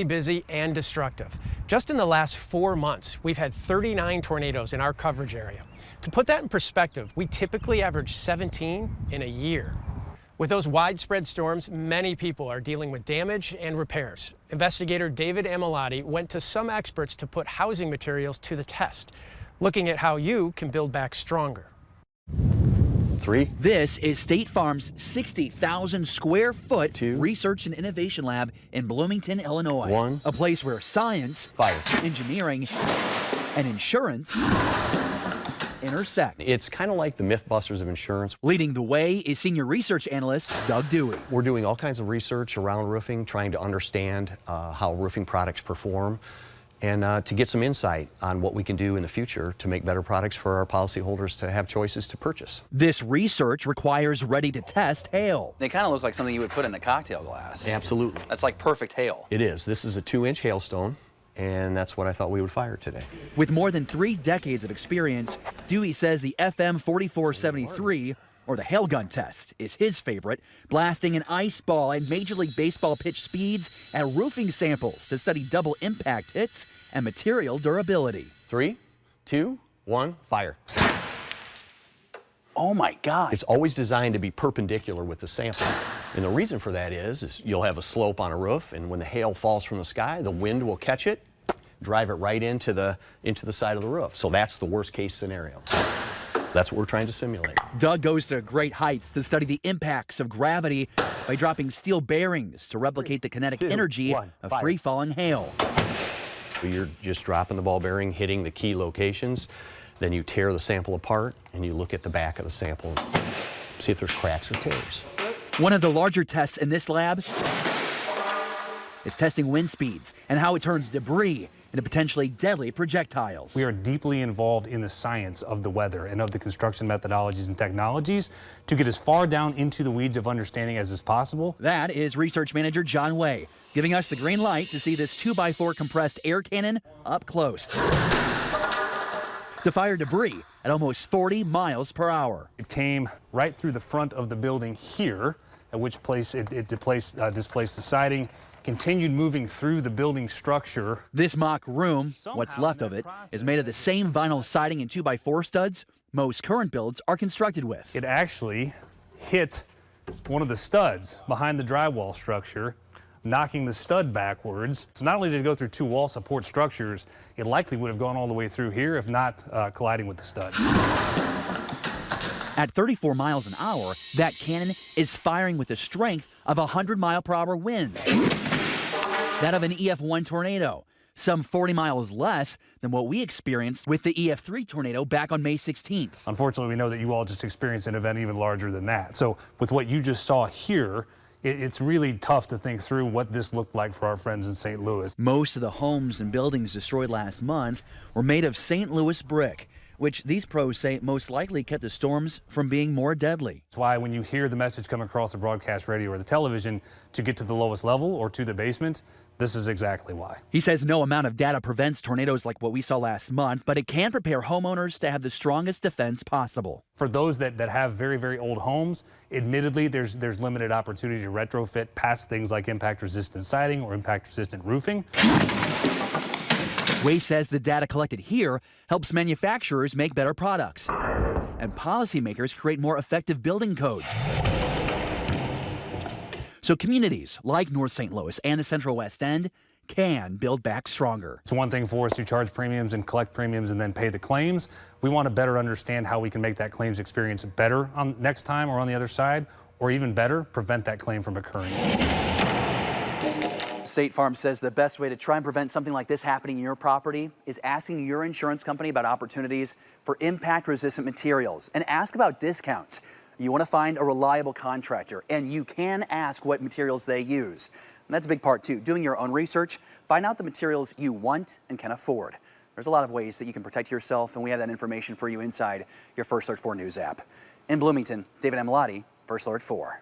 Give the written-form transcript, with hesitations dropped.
Busy and destructive. Just in the last 4 months, we've had 39 tornadoes in our coverage area. To put that in perspective, we typically average 17 in a year. With those widespread storms, many people are dealing with damage and repairs. Investigator David Amilati went to some experts to put housing materials to the test, looking at how you can build back stronger. 3. This is State Farm's 60,000 square foot 2. research and innovation lab in Bloomington, Illinois. 1. A place where science, Fire. engineering, and insurance intersect. It's kind of like the Mythbusters of insurance. Leading the way is senior research analyst Doug Dewey. We're doing all kinds of research around roofing, trying to understand how roofing products perform, and to get some insight on what we can do in the future to make better products for our policyholders to have choices to purchase. This research requires ready-to-test hail. They kind of look like something you would put in a cocktail glass. Absolutely. That's like perfect hail. It is. This is a 2-inch hailstone, and that's what I thought we would fire today. With more than 3 decades of experience, Dewey says the FM 4473, or the hail gun test, is his favorite, blasting an ice ball at Major League Baseball pitch speeds at roofing samples to study double impact hits and material durability. 3, 2, 1, fire. Oh my God. It's always designed to be perpendicular with the sample. And the reason for that is you'll have a slope on a roof, and when the hail falls from the sky, the wind will catch it, drive it right into the side of the roof. So that's the worst case scenario. That's what we're trying to simulate. Doug goes to great heights to study the impacts of gravity by dropping steel bearings to replicate the kinetic 2, energy 1, of fire. free-falling hail. You're just dropping the ball bearing, hitting the key locations, then you tear the sample apart and you look at the back of the sample and see if there's cracks or tears. One of the larger tests in this lab is testing wind speeds and how it turns debris into potentially deadly projectiles. We are deeply involved in the science of the weather and of the construction methodologies and technologies to get as far down into the weeds of understanding as is possible. That is research manager John Way, giving us the green light to see this 2x4 compressed air cannon up close to fire debris at almost 40 miles per hour. It came right through the front of the building here, at which place it displaced the siding, continued moving through the building structure. This mock room, what's left of it, is made of the same vinyl siding and 2x4 studs most current builds are constructed with. It actually hit one of the studs behind the drywall structure, knocking the stud backwards. So not only did it go through 2 wall support structures, it likely would have gone all the way through here if not colliding with the stud. At 34 miles an hour, that cannon is firing with the strength of 100-mile-per-hour winds. That of an EF1 tornado, some 40 miles less than what we experienced with the EF3 tornado back on May 16th. Unfortunately, we know that you all just experienced an event even larger than that. So with what you just saw here, it's really tough to think through what this looked like for our friends in St. Louis. Most of the homes and buildings destroyed last month were made of St. Louis brick, which these pros say most likely kept the storms from being more deadly. That's why when you hear the message come across the broadcast radio or the television to get to the lowest level or to the basement, this is exactly why. He says no amount of data prevents tornadoes like what we saw last month, but it can prepare homeowners to have the strongest defense possible. For those that have very, very old homes, admittedly, there's limited opportunity to retrofit past things like impact-resistant siding or impact-resistant roofing. Way says the data collected here helps manufacturers make better products and policymakers create more effective building codes. So communities like North St. Louis and the Central West End can build back stronger. It's one thing for us to charge premiums and collect premiums and then pay the claims. We want to better understand how we can make that claims experience better on next time or on the other side, or even better, prevent that claim from occurring. State Farm says the best way to try and prevent something like this happening in your property is asking your insurance company about opportunities for impact-resistant materials and ask about discounts. You want to find a reliable contractor, and you can ask what materials they use. And that's a big part, too. Doing your own research, find out the materials you want and can afford. There's a lot of ways that you can protect yourself, and we have that information for you inside your First Alert 4 News app. In Bloomington, David Amilati, First Alert 4.